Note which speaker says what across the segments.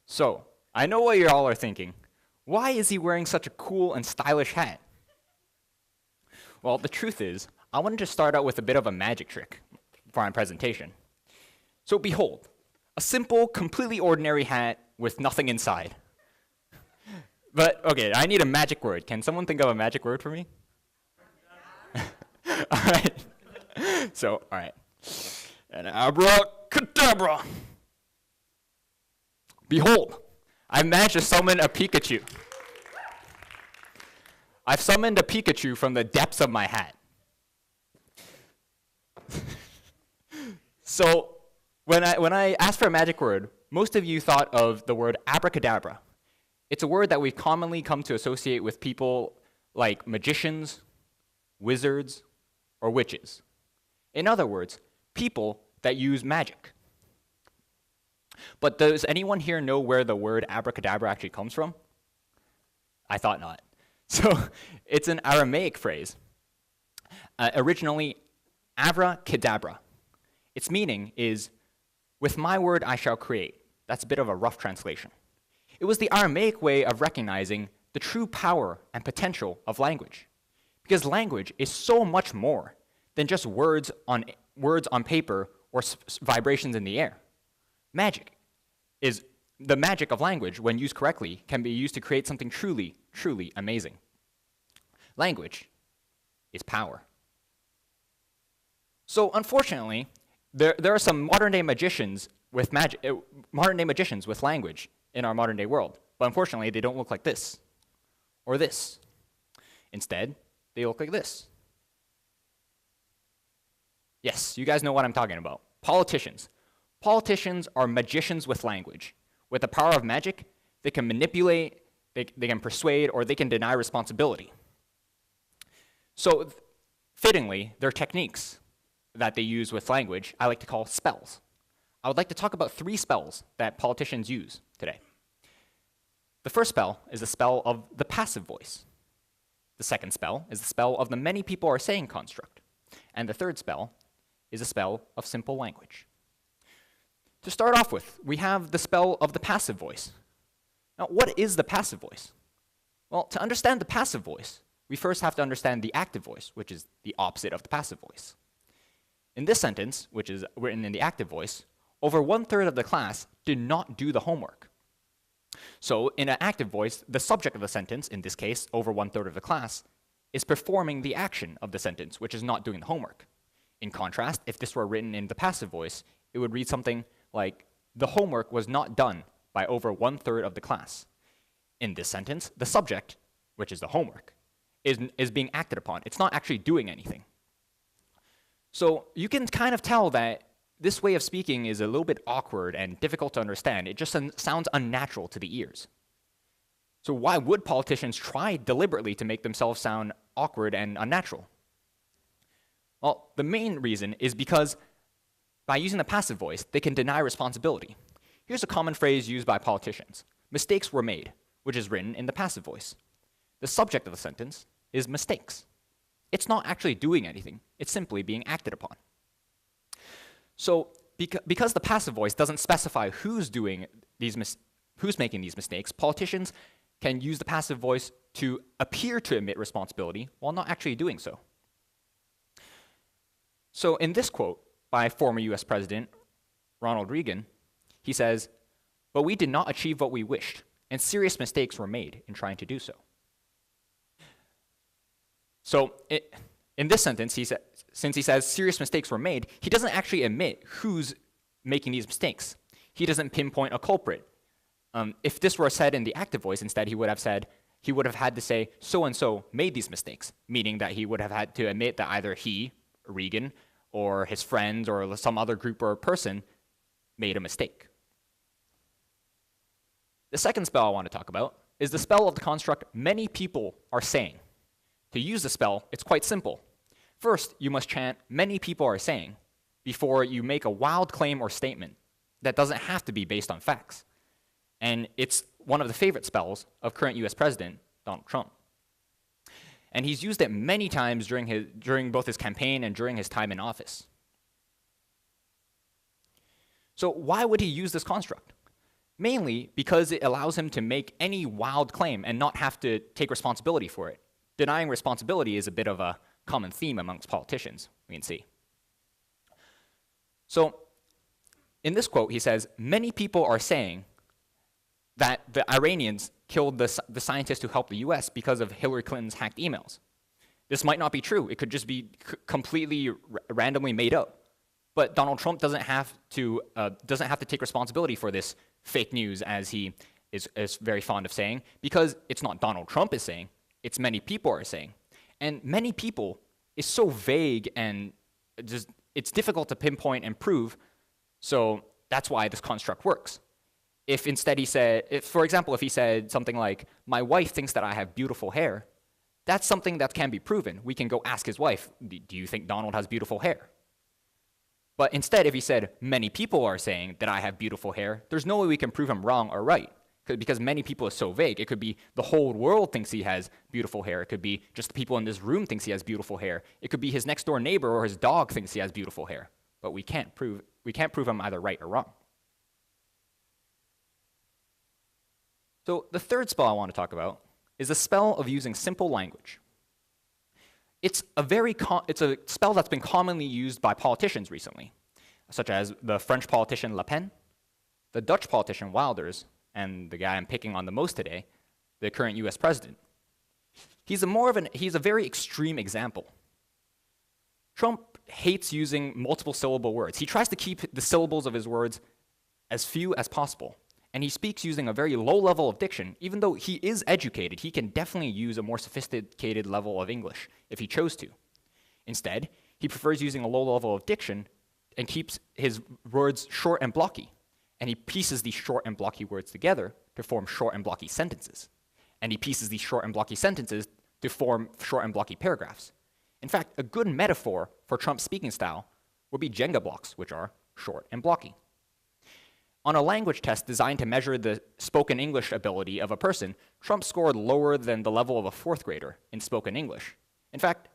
Speaker 1: So, I know what you all are thinking. Why is he wearing such a cool and stylish hat? Well, the truth is, I wanted to start out with a bit of a magic trick for my presentation. So behold, a simple, completely ordinary hat with nothing inside. But, okay, I need a magic word. Can someone think of a magic word for me? All right. So, all right. An abracadabra. Behold, I managed to summon a Pikachu. I've summoned a Pikachu from the depths of my hat. So, when I asked for a magic word, most of you thought of the word abracadabra. It's a word that we've commonly come to associate with people like magicians, wizards, or witches. In other words, people that use magic. But does anyone here know where the word abracadabra actually comes from? I thought not. So it's an Aramaic phrase. Originally, abracadabra. Its meaning is, with my word I shall create. That's a bit of a rough translation. It was the Aramaic way of recognizing the true power and potential of language. Because language is so much more than just words on paper or vibrations in the air. Magic is the magic of language, when used correctly, can be used to create something truly, truly amazing. Language is power. So unfortunately, there are some modern-day magicians with language in our modern-day world. But unfortunately, they don't look like this or this. Instead, they look like this. Yes, you guys know what I'm talking about. Politicians. Politicians are magicians with language. With the power of magic, they can manipulate, they can persuade, or they can deny responsibility. So, fittingly, their techniques that they use with language, I like to call spells. I would like to talk about 3 spells that politicians use today. The first spell is the spell of the passive voice. The second spell is the spell of the many people are saying construct. And the third spell is a spell of simple language. To start off with, we have the spell of the passive voice. Now, what is the passive voice? Well, to understand the passive voice, we first have to understand the active voice, which is the opposite of the passive voice. In this sentence, which is written in the active voice, over 1/3 of the class did not do the homework. So in an active voice, the subject of the sentence, in this case, over 1/3 of the class, is performing the action of the sentence, which is not doing the homework. In contrast, if this were written in the passive voice, it would read something like, the homework was not done by over 1/3 of the class. In this sentence, the subject, which is the homework, is being acted upon. It's not actually doing anything. So you can kind of tell that this way of speaking is a little bit awkward and difficult to understand. It just sounds unnatural to the ears. So why would politicians try deliberately to make themselves sound awkward and unnatural? Well, the main reason is because by using the passive voice, they can deny responsibility. Here's a common phrase used by politicians. Mistakes were made, which is written in the passive voice. The subject of the sentence is mistakes. It's not actually doing anything. It's simply being acted upon. So because the passive voice doesn't specify who's making these mistakes, politicians can use the passive voice to appear to admit responsibility while not actually doing so. So in this quote by former US President Ronald Reagan, he says, "But we did not achieve what we wished, and serious mistakes were made in trying to do so." So in this sentence, since he says serious mistakes were made, he doesn't actually admit who's making these mistakes. He doesn't pinpoint a culprit. If this were said in the active voice, instead he would have had to say, so-and-so made these mistakes, meaning that he would have had to admit that either he, Reagan, or his friends, or some other group or person made a mistake. The second spell I want to talk about is the spell of the construct many people are saying. To use the spell, it's quite simple. First, you must chant many people are saying before you make a wild claim or statement that doesn't have to be based on facts. And it's one of the favorite spells of current US President Donald Trump. And he's used it many times during both his campaign and during his time in office. So why would he use this construct? mainly because it allows him to make any wild claim and not have to take responsibility for it. Denying responsibility is a bit of a common theme amongst politicians, we can see. So in this quote, he says, many people are saying that the Iranians killed the scientist who helped the US because of Hillary Clinton's hacked emails. This might not be true. It could just be completely randomly made up. But Donald Trump doesn't have to take responsibility for this fake news, as he is very fond of saying, because it's not Donald Trump is saying, it's many people are saying. And many people is so vague and just, it's difficult to pinpoint and prove, so that's why this construct works. If instead he said, for example, if he said something like, my wife thinks that I have beautiful hair, that's something that can be proven. We can go ask his wife, do you think Donald has beautiful hair? But instead, if he said, many people are saying that I have beautiful hair, there's no way we can prove him wrong or right, because many people is so vague. It could be the whole world thinks he has beautiful hair. It could be just the people in this room thinks he has beautiful hair. It could be his next door neighbor or his dog thinks he has beautiful hair. But we can't prove him either right or wrong. So the third spell I want to talk about is the spell of using simple language. It's a spell that's been commonly used by politicians recently, such as the French politician Le Pen, the Dutch politician Wilders, and the guy I'm picking on the most today, the current US president. He's a very extreme example. Trump hates using multiple syllable words. He tries to keep the syllables of his words as few as possible. And he speaks using a very low level of diction. Even though he is educated, he can definitely use a more sophisticated level of English if he chose to. Instead, he prefers using a low level of diction and keeps his words short and blocky. And he pieces these short and blocky words together to form short and blocky sentences. And he pieces these short and blocky sentences to form short and blocky paragraphs. In fact, a good metaphor for Trump's speaking style would be Jenga blocks, which are short and blocky. On a language test designed to measure the spoken English ability of a person, Trump scored lower than the level of a fourth grader in spoken English. In fact,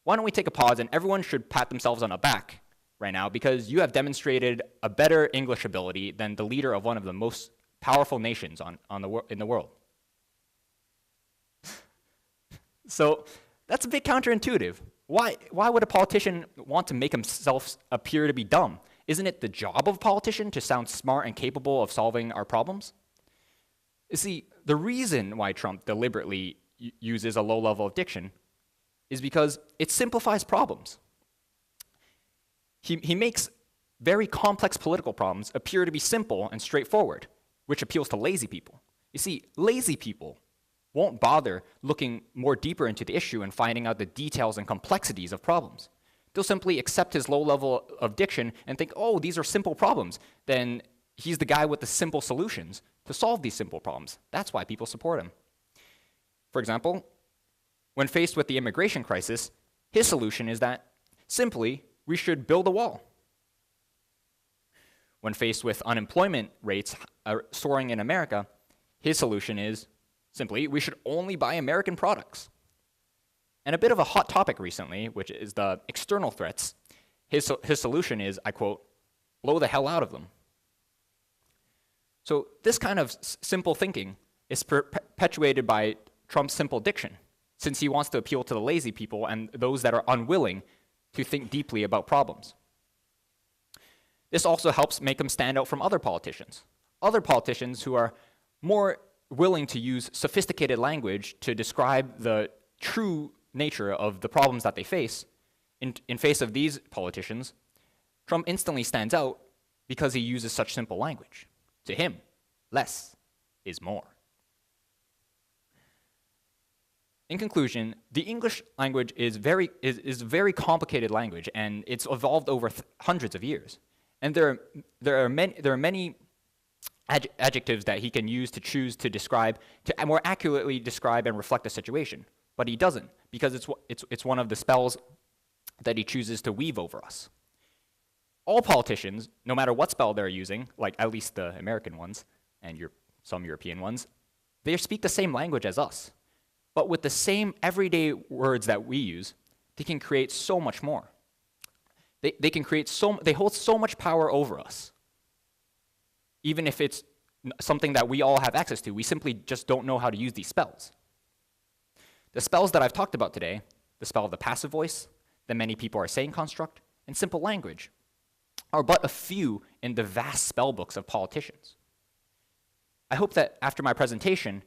Speaker 1: why don't we take a pause, and everyone should pat themselves on the back right now, because you have demonstrated a better English ability than the leader of one of the most powerful nations in the world. So that's a bit counterintuitive. Why would a politician want to make himself appear to be dumb? Isn't it the job of a politician to sound smart and capable of solving our problems? You see, the reason why Trump deliberately uses a low level of diction is because it simplifies problems. He makes very complex political problems appear to be simple and straightforward, which appeals to lazy people. You see, lazy people won't bother looking more deeper into the issue and finding out the details and complexities of problems. They'll simply accept his low level of diction and think, oh, these are simple problems. Then he's the guy with the simple solutions to solve these simple problems. That's why people support him. For example, when faced with the immigration crisis, his solution is that simply we should build a wall. When faced with unemployment rates soaring in America, his solution is simply we should only buy American products. And a bit of a hot topic recently, which is the external threats, his solution is, I quote, blow the hell out of them. So this kind of simple thinking is perpetuated by Trump's simple diction, since he wants to appeal to the lazy people and those that are unwilling to think deeply about problems. This also helps make him stand out from other politicians who are more willing to use sophisticated language to describe the true nature of the problems that they face. In face of these politicians, Trump instantly stands out because he uses such simple language. To him, less is more. In conclusion, the English language is a very complicated language, and it's evolved over hundreds of years. And there are many adjectives that he can use to choose to describe, to more accurately describe and reflect a situation. But he doesn't, because it's one of the spells that he chooses to weave over us. All politicians, no matter what spell they're using, like at least the American ones and some European ones, they speak the same language as us. But with the same everyday words that we use, they can create so much more. They hold so much power over us. Even if it's something that we all have access to. We simply just don't know how to use these spells. The spells that I've talked about today, the spell of the passive voice, the many people are saying construct, and simple language, are but a few in the vast spell books of politicians. I hope that after my presentation,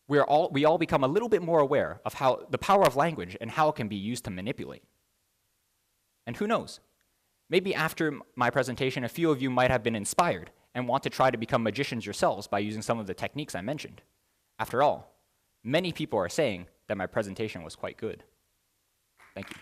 Speaker 1: we all become a little bit more aware of how the power of language and how it can be used to manipulate. And who knows? Maybe after my presentation, a few of you might have been inspired and want to try to become magicians yourselves by using some of the techniques I mentioned. After all, many people are saying that my presentation was quite good. Thank you.